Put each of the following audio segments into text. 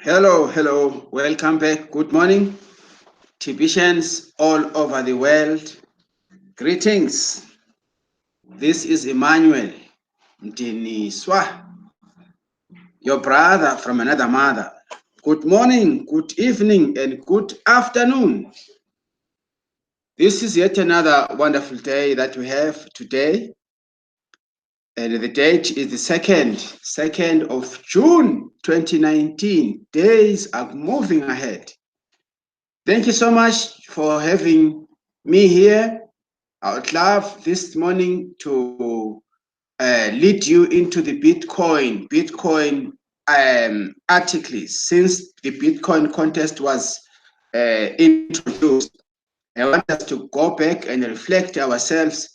Hello, welcome back. Good morning, Tibetians all over the world. Greetings. This is emmanuelmdiniswa, your brother from another mother. Good morning, good evening, and good afternoon. This is yet another wonderful day that we have today. And the date is the 2nd of June 2019. Days are moving ahead. Thank you so much for having me here. I would love this morning to lead you into the Bitcoin articles. Since the Bitcoin contest was introduced, I want us to go back and reflect ourselves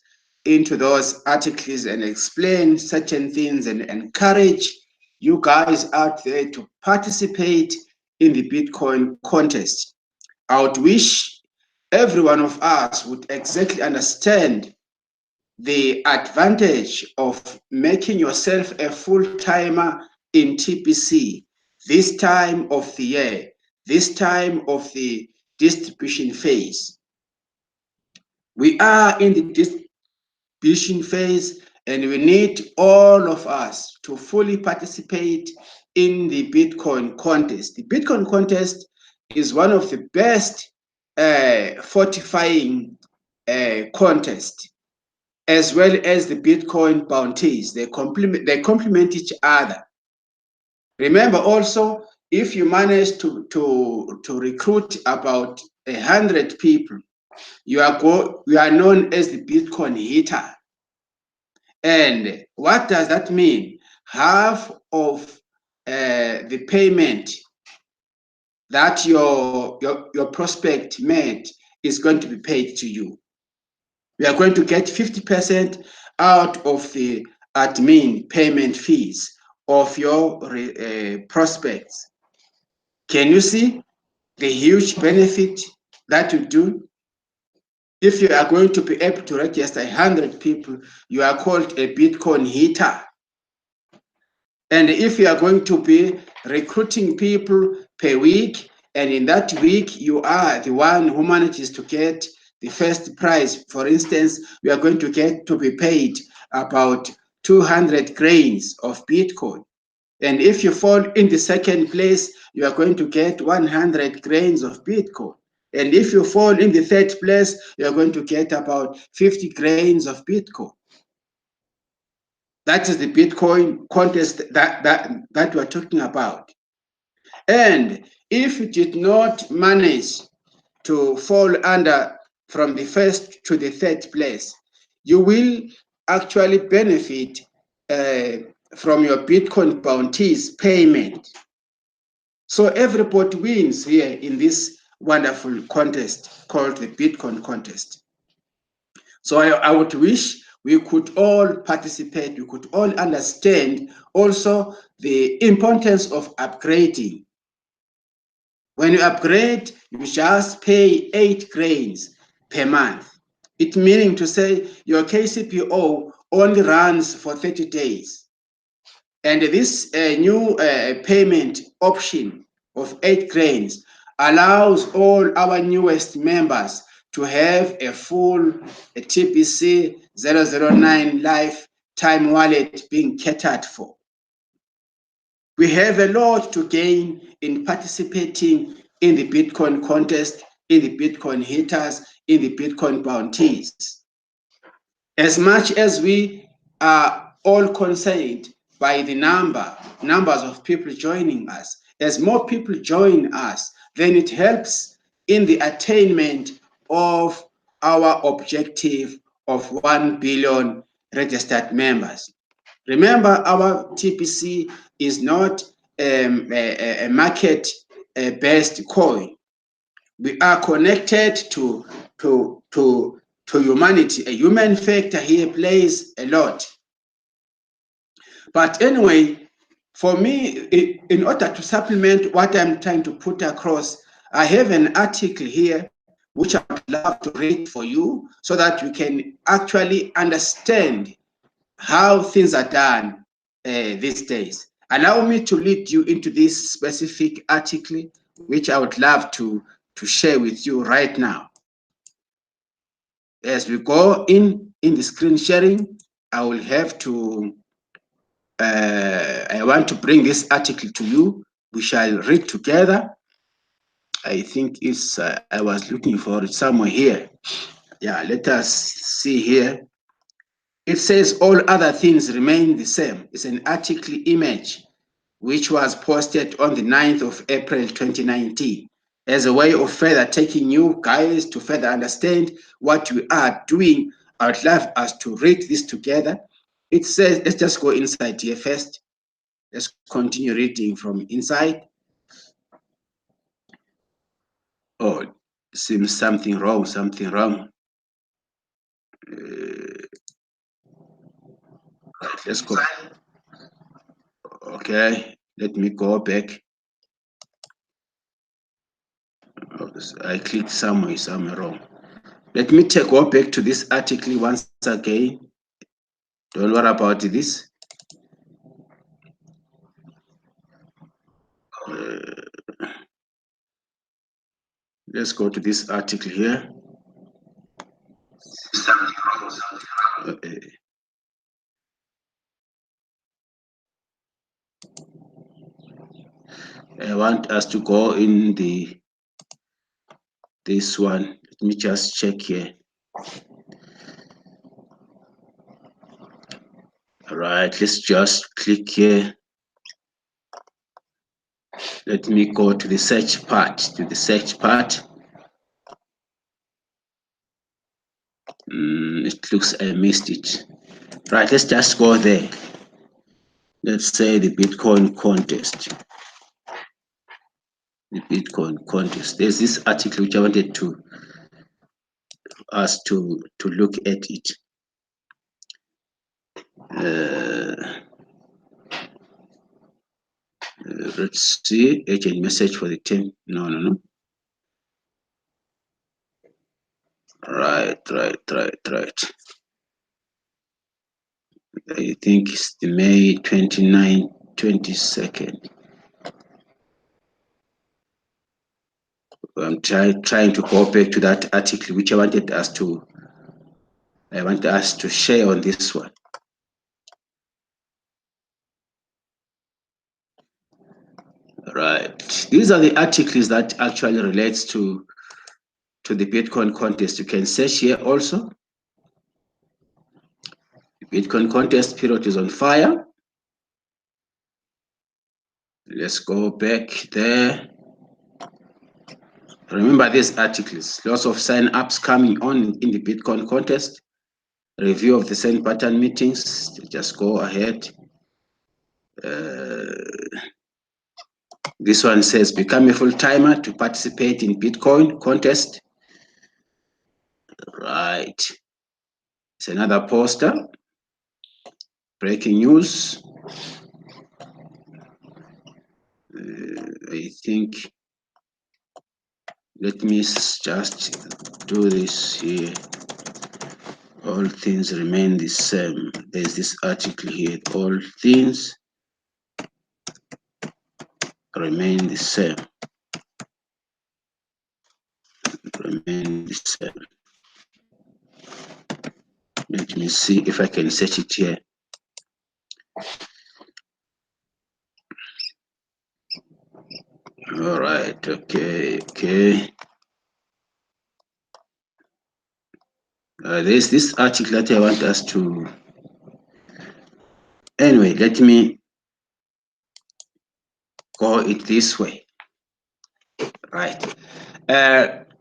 into those articles and explain certain things and encourage you guys out there to participate in the Bitcoin contest. I would wish every one of us would exactly understand the advantage of making yourself a full-timer in TPC this time of the year, this time of the distribution phase. We are in the distribution phase and we need all of us to fully participate in the Bitcoin contest. The Bitcoin contest is one of the best fortifying contests, as well as the Bitcoin bounties. They complement each other. Remember also, if you manage to recruit about 100 people, you are known as the Bitcoin hitter. And what does that mean? Half of the payment that your prospect made is going to be paid to you. We are going to get 50% out of the admin payment fees of your prospects. Can you see the huge benefit that you do? If you are going to be able to register 100 people, you are called a Bitcoin hitter. And if you are going to be recruiting people per week, and in that week you are the one who manages to get the first prize, for instance, we are going to get to be paid about 200 grains of Bitcoin. And if you fall in the second place, you are going to get 100 grains of Bitcoin. And if you fall in the third place, you are going to get about 50 grains of Bitcoin. That is the Bitcoin contest that we're talking about. And if you did not manage to fall under from the first to the third place, you will actually benefit from your Bitcoin bounties payment. So everybody wins here in this wonderful contest called the Bitcoin contest. So I would wish we could all participate, we could all understand also the importance of upgrading. When you upgrade, you just pay 8 grains per month. It meaning to say your KCPO only runs for 30 days. And this new payment option of 8 grains allows all our newest members to have a full TPC 009 lifetime wallet being catered for. We have a lot to gain in participating in the Bitcoin contest, in the Bitcoin hitters, in the Bitcoin bounties. As much as we are all concerned by the numbers of people joining us, as more people join us, then it helps in the attainment of our objective of 1 billion registered members. Remember, our TPC is not a market-based coin. We are connected to humanity. A human factor here plays a lot. But anyway, for me, in order to supplement what I'm trying to put across, I have an article here which I would love to read for you so that you can actually understand how things are done these days. Allow me to lead you into this specific article, which I would love to share with you right now. As we go in the screen sharing, I will have to, I want to bring this article to you. We shall read together. I think it's, I was looking for it somewhere here. Yeah, let us see here. It says all other things remain the same. It's an article image which was posted on the 9th of April 2019 as a way of further taking you guys to further understand what we are doing. I would love us to read this together. It says, let's just go inside here first. Let's continue reading from inside. Oh, seems something wrong, something wrong. Let's go. Okay, let me go back. I clicked somewhere wrong. Let me go back to this article once again. Don't worry about this. Let's go to this article here. I want us to go in this one. Let me just check here. All right, let's just click here. Let me go to the search part. It looks I missed it. Right, let's just go there. Let's say the Bitcoin contest. The Bitcoin contest. There's this article which I wanted us to look at it. Let's see, agent message for the team. No. Right. I think it's the May 22nd. I'm trying to go back to that article which I wanted us to share on this one. Right. These are the articles that actually relates to the Bitcoin contest. You can search here also. The Bitcoin contest period is on fire. Let's go back there. Remember these articles, lots of sign-ups coming on in the Bitcoin contest. Review of the send button meetings. Just go ahead. This one says become a full timer to participate in Bitcoin contest. Right. It's another poster. Breaking news. I think, let me just do this here. All things remain the same. There's this article here. All things remain the same. Remain the same. Let me see if I can search it here. All right, okay. There's this article that I want us to. Anyway, let me go it this way. Right.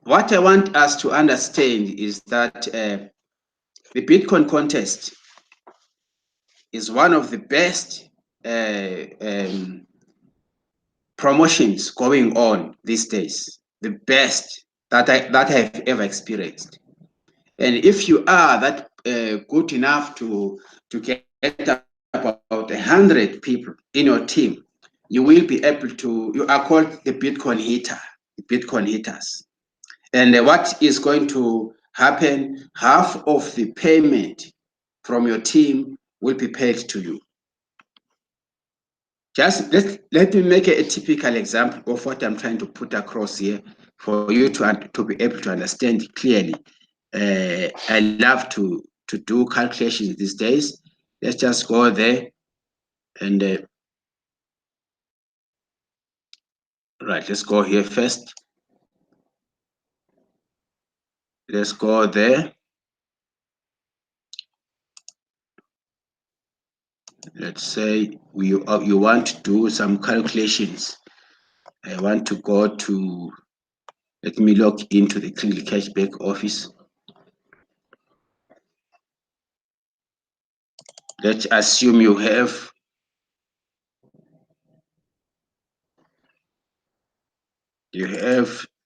What I want us to understand is that the Bitcoin contest is one of the best promotions going on these days. The best that I've ever experienced. And if you are that good enough to get about 100 people in your team, you will be able to. You are called the Bitcoin hitters. And what is going to happen? Half of the payment from your team will be paid to you. Just let me make a typical example of what I'm trying to put across here for you to be able to understand clearly. I love to do calculations these days. Let's just go there and right. Let's go here first. Let's go there. Let's say you want to do some calculations. I want to go to, let me log into the Kingly Cashback office. Let's assume you have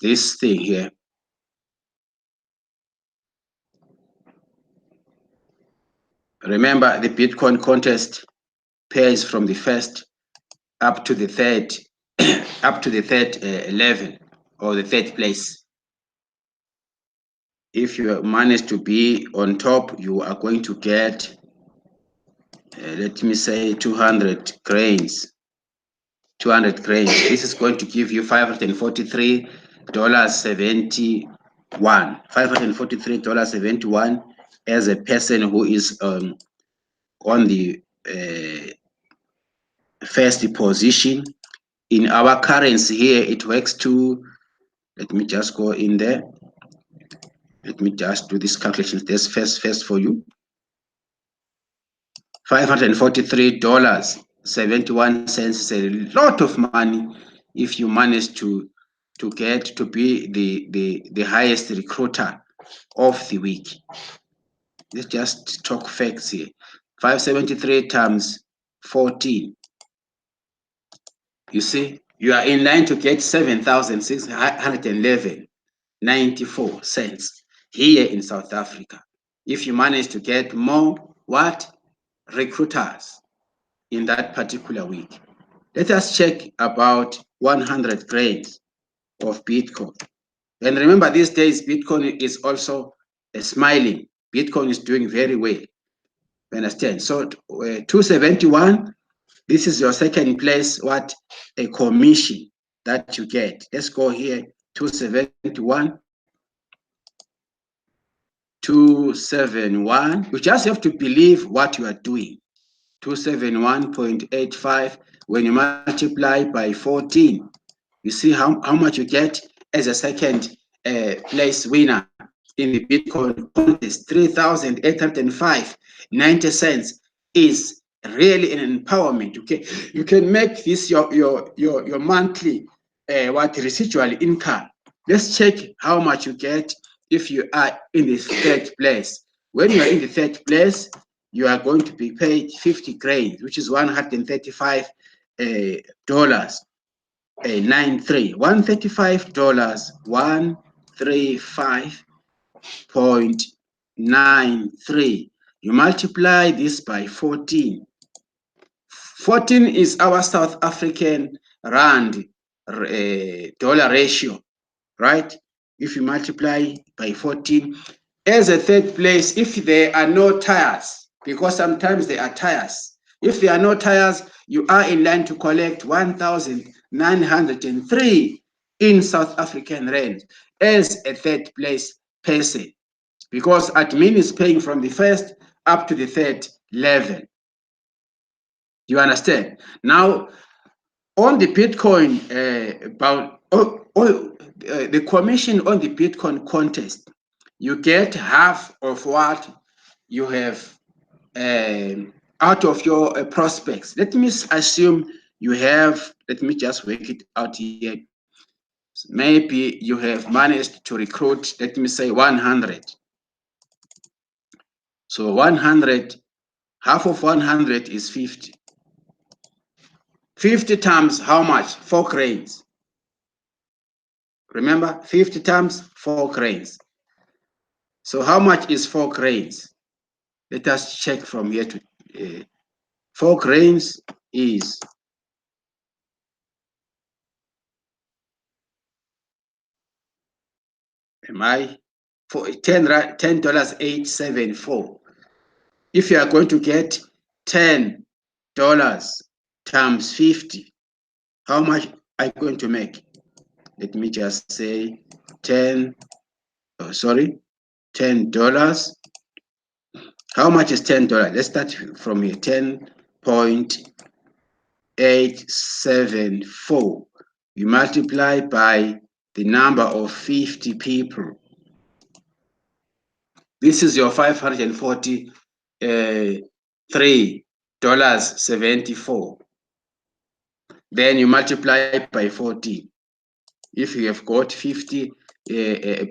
this thing here. Remember, the Bitcoin contest pays from the first up to the third, up to the third level or the third place. If you manage to be on top, you are going to get, let me say, 200 grains. 200 grains. This is going to give you $543.71. $543.71 as a person who is on the first position. In our currency here, it works to, let me just go in there. Let me just do this calculation. This first for you. $543.71 is a lot of money if you manage to get to be the highest recruiter of the week. Let's just talk facts here. 573 times 14. You see, you are in line to get 7,611.94 cents here in South Africa. If you manage to get more, what? Recruiters in that particular week. Let us check about 100 grains of Bitcoin. And remember, these days, Bitcoin is also smiling. Bitcoin is doing very well. You understand? So 271, this is your second place, what? A commission that you get. Let's go here, 271. 271. You just have to believe what you are doing. 271.85. When you multiply by 14, you see how much you get as a second place winner in the Bitcoin contest. 3,805.90 cents is really an empowerment. Okay, you can make this your monthly residual income. Let's check how much you get if you are in the third place. When you are in the third place, you are going to be paid 50 grains, which is $135 93. $135, 135.93. You multiply this by 14. 14 is our South African rand dollar ratio, right? If you multiply by 14, as a third place, if there are no tires, because sometimes there are tires, if there are no tires, you are in line to collect 1,903 in South African rand as a third place person, because admin is paying from the first up to the third level. You understand? Now, on the Bitcoin, the commission on the Bitcoin contest, you get half of what you have out of your prospects. Let me assume you have, let me just work it out here. Maybe you have managed to recruit, let me say 100. So 100, half of 100 is 50. 50 times how much? 4 grains. Remember, 50 times 4 grains. So how much is 4 grains? Let us check from here to 4 grains is for $10.874. If you are going to get $10 times 50. How much are you going to make? Let me just say $10. How much is $10? Let's start from here. 10.874. You multiply by the number of 50 people. This is your $543.74. Then you multiply by 14. If you have got 50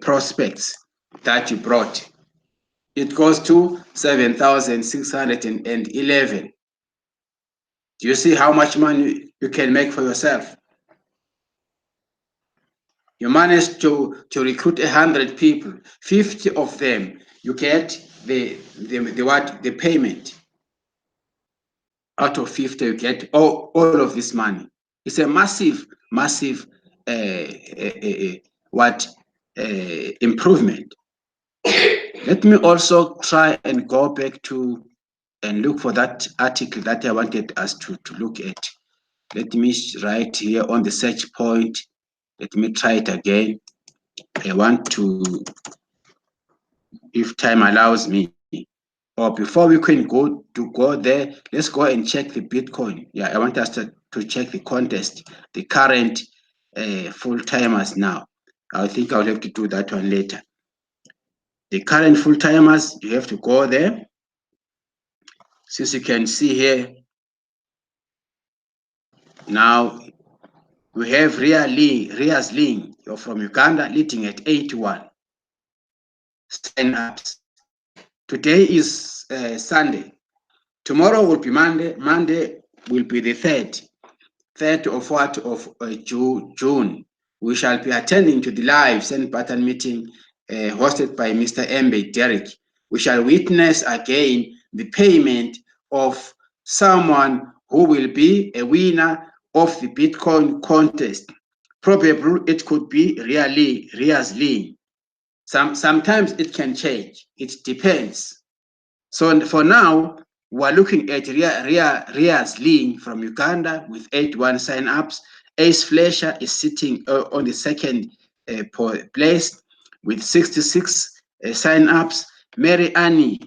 prospects that you brought, it goes to 7,611. Do you see how much money you can make for yourself? You manage to recruit 100 people, 50 of them, you get the payment. Out of 50, you get all of this money. It's a massive improvement. Let me also try and go back to and look for that article that I wanted us to look at. Let me write here on the search point. Let me try it again. I want to, if time allows me, or before we can go there, let's go and check the Bitcoin. Yeah, I want us to check the contest, the current full-timers now. I think I'll have to do that one later. The current full-timers, you have to go there. Since you can see here, now we have Riaz Ling from Uganda leading at 81 sign-ups. Today is Sunday. Tomorrow will be Monday. Monday will be the 3rd of June. We shall be attending to the live Send Button meeting hosted by Mr. Mbe Derek. We shall witness again the payment of someone who will be a winner of the Bitcoin contest. Probably it could be Riaz Lee. Sometimes it can change. It depends. So for now, we're looking at Riaz Lee from Uganda with 81 sign-ups. Ace Fletcher is sitting on the 2nd place with 66 sign-ups. Mary Ann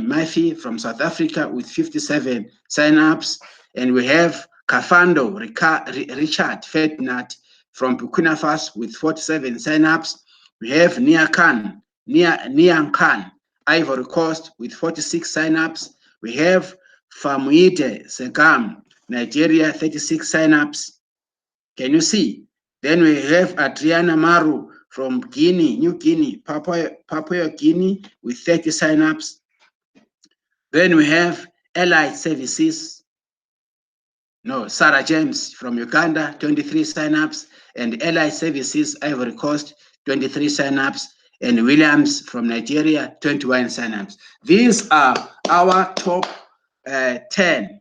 Murphy from South Africa with 57 sign-ups. And we have Kafando Richard Fetnat from Burkina Faso with 47 sign-ups. We have Niang Khan, Ivory Coast with 46 sign-ups. We have Famuide Segam, Nigeria, 36 sign-ups. Can you see? Then we have Adriana Maru from New Guinea, Papua Guinea with 30 sign-ups. Then we have Allied Services, Sarah James from Uganda, 23 sign-ups, and Allied Services, Ivory Coast, 23 sign-ups, and Williams from Nigeria, 21 sign-ups. These are our top 10.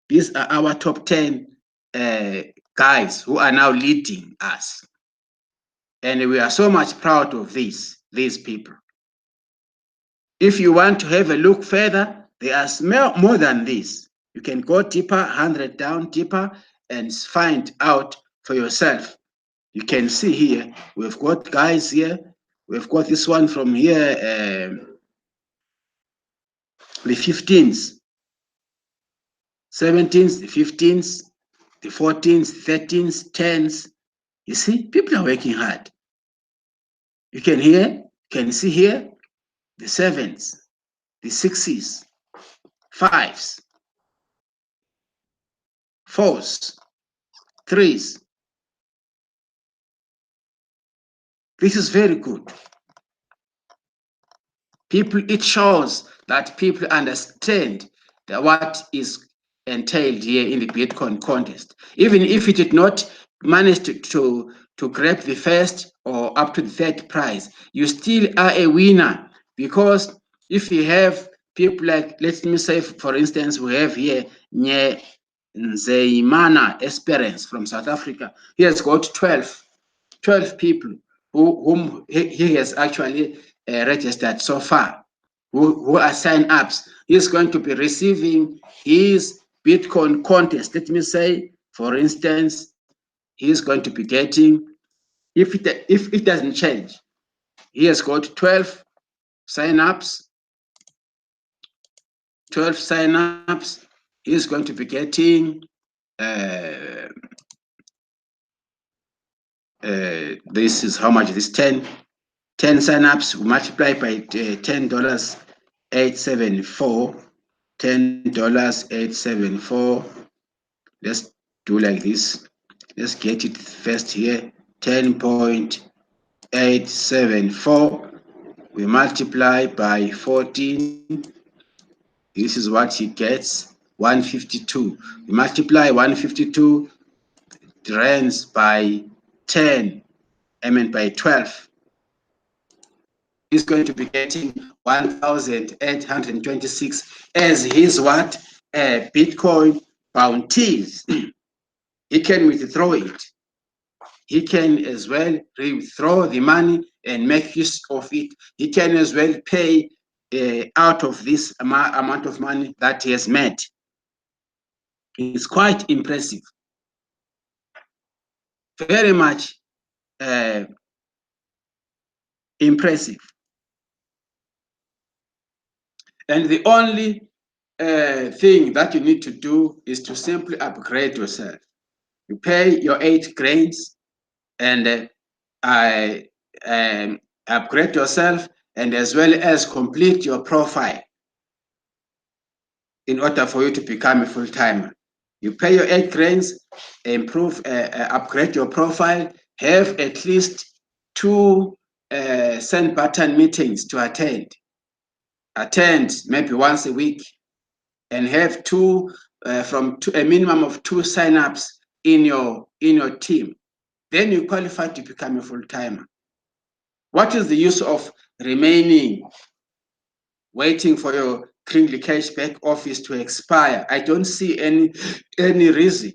These are our top 10 guys who are now leading us. And we are so much proud of these people. If you want to have a look further, there are more than this. You can go deeper, 100 down deeper, and find out for yourself. You can see here, we've got guys here. We've got this one from here, the 15s, 17s, the 15s, the 14s, 13s, 10s. You see, people are working hard. You can see here, the 7s, the 6s, 5s, 4s, 3s. This is very good. It shows that people understand what is entailed here in the Bitcoin contest. Even if it did not manage to grab the first or up to the 3rd prize, you still are a winner, because if you have people like, let me say, for instance, we have here Nye Nzeimana Esperance from South Africa. He has got 12 people whom he has actually registered so far, who are sign-ups. He's going to be receiving his Bitcoin contest, let me say, for instance, he's going to be getting, if it doesn't change, he has got 12 signups, 12 signups. He's going to be getting this is how much, this 10 signups multiplied by $10, 874, $10, 874. Let's do like this. Let's get it first here. 10.874. We multiply by 14. This is what he gets. 152. We multiply 152 rands by 10. By 12. He's going to be getting 1,826 as his what? Bitcoin bounties. He can withdraw it. He can as well withdraw the money and make use of it. He can as well pay out of this amount of money that he has made. It's quite impressive. Very much impressive. And the only thing that you need to do is to simply upgrade yourself. You pay your 8 grains and upgrade yourself, and as well as complete your profile in order for you to become a full-timer. You pay your 8 grains, upgrade your profile, have at least 2 send button meetings to attend. Attend maybe once a week, and have a minimum of 2 signups in your team. Then you qualify to become a full-timer. What is the use of remaining waiting for your Kringley cashback office to expire? I don't see any reason.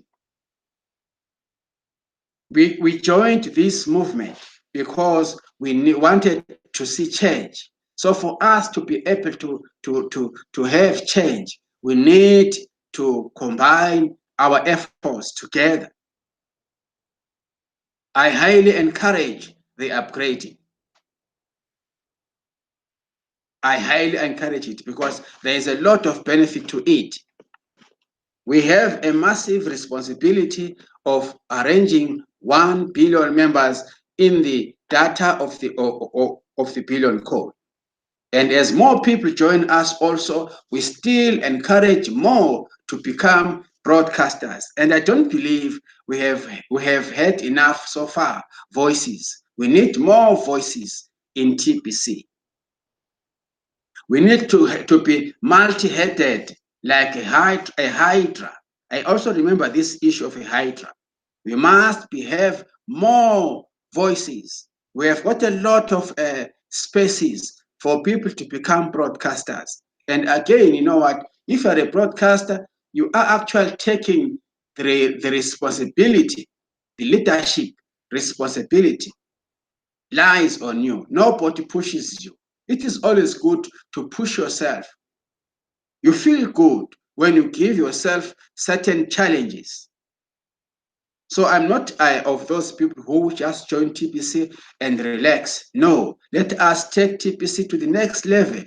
We joined this movement because we wanted to see change. So for us to be able to have change, we need to combine our efforts together. I highly encourage the upgrading. I highly encourage it because there is a lot of benefit to it. We have a massive responsibility of arranging 1 billion members in the data of the billion code. And as more people join us also, we still encourage more to become broadcasters. And I don't believe we have had enough so far voices. We need more voices in TPC. We need to be multi-headed like a hydra. I also remember this issue of a hydra. We must have more voices. We have got a lot of spaces for people to become broadcasters. And again, you know what? If you're a broadcaster, you are actually taking the responsibility, the leadership responsibility lies on you. Nobody pushes you. It is always good to push yourself. You feel good when you give yourself certain challenges. So I'm not of those people who just join TPC and relax. No, let us take TPC to the next level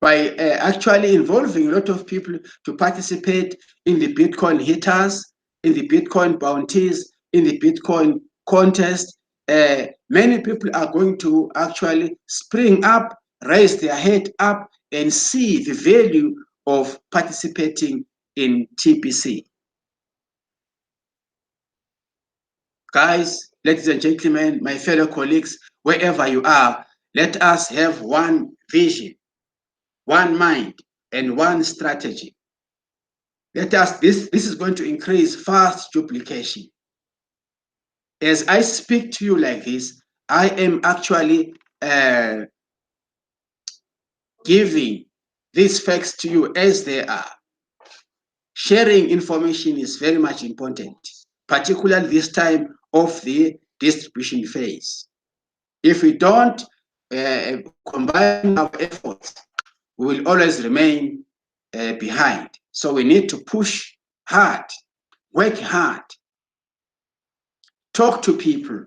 by actually involving a lot of people to participate in the Bitcoin hitters, in the Bitcoin bounties, in the Bitcoin contest. Many people are going to actually spring up, raise their head up, and see the value of participating in TPC. Guys, ladies and gentlemen, my fellow colleagues, wherever you are, let us have one vision, one mind, and one strategy. This is going to increase fast duplication. As I speak to you like this, I am actually giving these facts to you as they are. Sharing information is very much important, particularly this time of the distribution phase. If we don't combine our efforts, we will always remain behind. So we need to push hard, work hard, talk to people,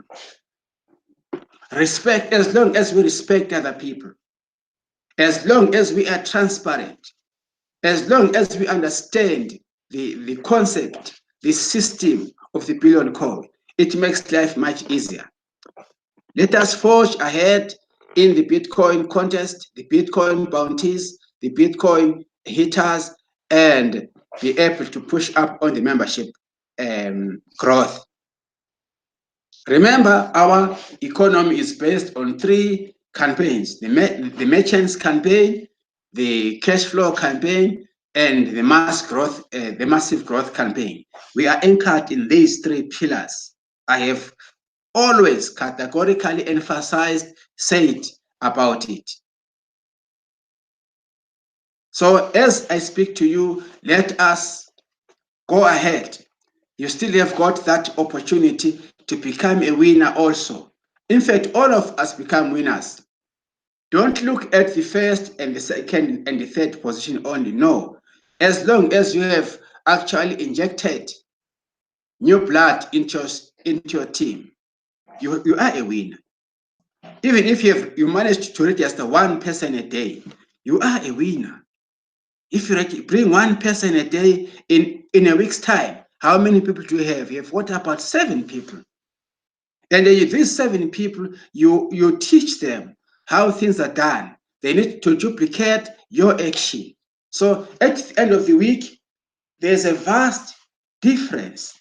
respect, as long as we respect other people, as long as we are transparent, as long as we understand the concept, the system of the billion code, it makes life much easier. Let us forge ahead in the Bitcoin contest, the Bitcoin bounties, the Bitcoin hitters, and be able to push up on the membership growth. Remember, our economy is based on 3 campaigns: the merchants campaign, the cash flow campaign, and the massive growth campaign. We are anchored in these 3 pillars. I have always categorically emphasized, said about it. So as I speak to you, let us go ahead. You still have got that opportunity to become a winner also. In fact, all of us become winners. Don't look at the first and the second and the third position only. No. As long as you have actually injected new blood into your team, you are a winner. Even if you managed to register 1 person a day, you are a winner. If you bring 1 person a day in a week's time, how many people do you have? You have what about 7 people? And these 7 people, you teach them how things are done. They need to duplicate your action. So at the end of the week, there's a vast difference.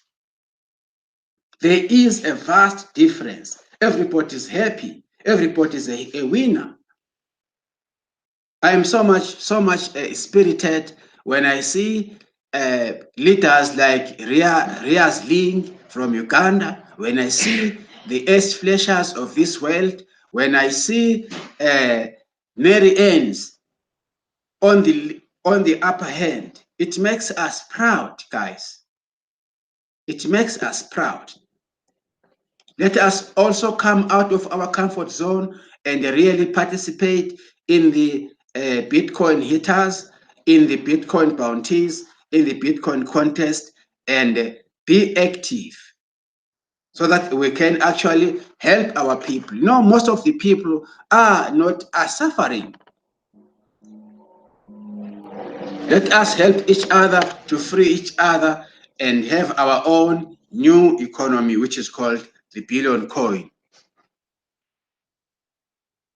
There is a vast difference. Everybody is happy. Everybody is a winner. I am so much spirited when I see leaders like Riaz Ling from Uganda, when I see the S fleshers of this world, when I see Mary Ann's on the upper hand. It makes us proud, guys. It makes us proud. Let us also come out of our comfort zone and really participate in the Bitcoin hitters, in the Bitcoin bounties, in the Bitcoin contest, and be active so that we can actually help our people. You know, most of the people are suffering. Let us help each other to free each other and have our own new economy, which is called the billion coin.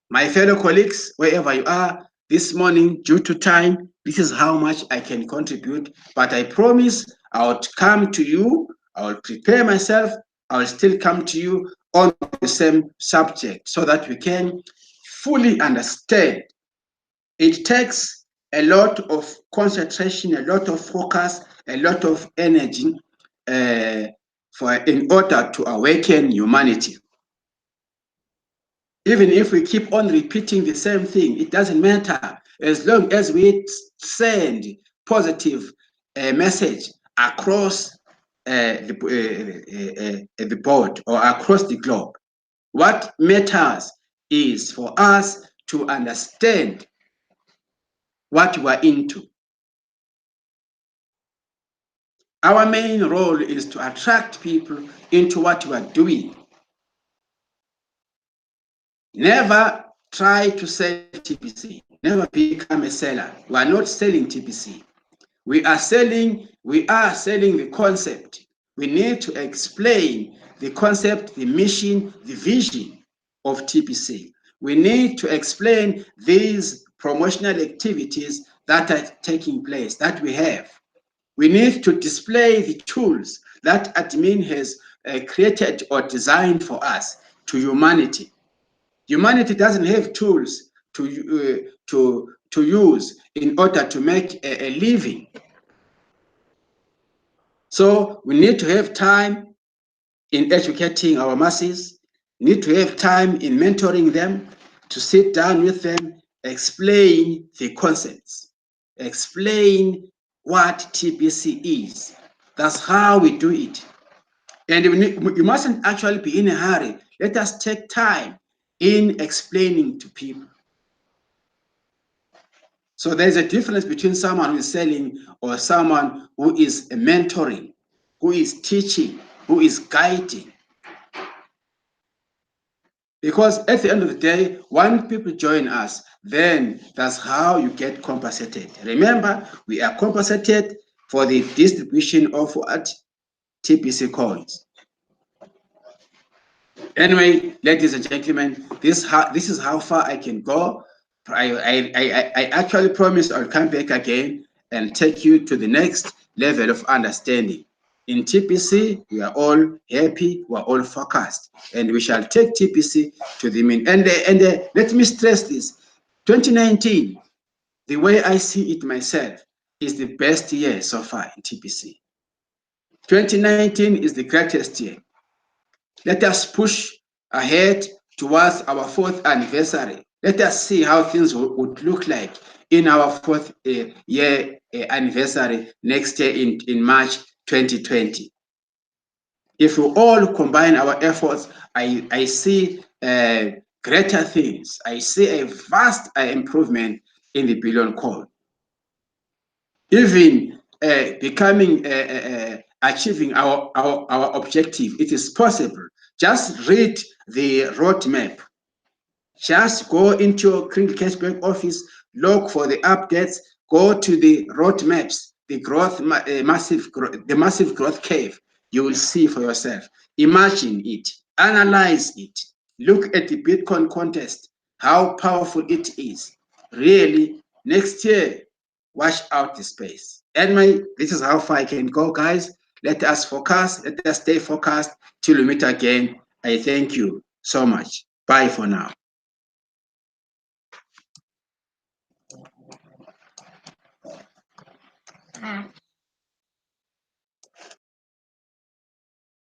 My fellow colleagues, wherever you are, this morning, due to time, this is how much I can contribute, but I promise I will come to you, I will prepare myself, I will still come to you on the same subject so that we can fully understand. It takes a lot of concentration, a lot of focus, a lot of energy in order to awaken humanity. Even if we keep on repeating the same thing, it doesn't matter. As long as we send positive message across the board or across the globe. What matters is for us to understand what we're into. Our main role is to attract people into what we are doing. Never try to sell TPC. Never become a seller. We are not selling TPC. We are selling the concept. We need to explain the concept, the mission, the vision of TPC. We need to explain these promotional activities that are taking place, that we have. We need to display the tools that admin has created or designed for us to humanity. Humanity doesn't have tools to use in order to make a living. So we need to have time in educating our masses, need to have time in mentoring them, to sit down with them, explain the concepts, explain what TPC is. That's how we do it. And you mustn't actually be in a hurry. Let us take time in explaining to people. So there's a difference between someone who is selling or someone who is mentoring, who is teaching, who is guiding. Because at the end of the day, when people join us, then that's how you get compensated. Remember, we are compensated for the distribution of what? TPC coins. Anyway, ladies and gentlemen, this is how far I can go. I actually promised I'll come back again and take you to the next level of understanding. In TPC, we are all happy, we are all focused, and we shall take TPC to the mean. And let me stress this: 2019, the way I see it myself, is the best year so far in TPC. 2019 is the greatest year. Let us push ahead towards our 4th anniversary. Let us see how things would look like in our 4th year anniversary next year in March 2020. If we all combine our efforts, I see greater things. I see a vast improvement in the billion code. Even achieving our objective, it is possible. Just read the roadmap. Just go into your Crinkle Cashback office, look for the updates, go to the roadmaps, the massive growth curve. You will see for yourself. Imagine it, analyze it, look at the Bitcoin contest, how powerful it is. Really, next year, watch out the space. Anyway, this is how far I can go, guys. Let us focus, let us stay focused till we meet again. I thank you so much. Bye for now.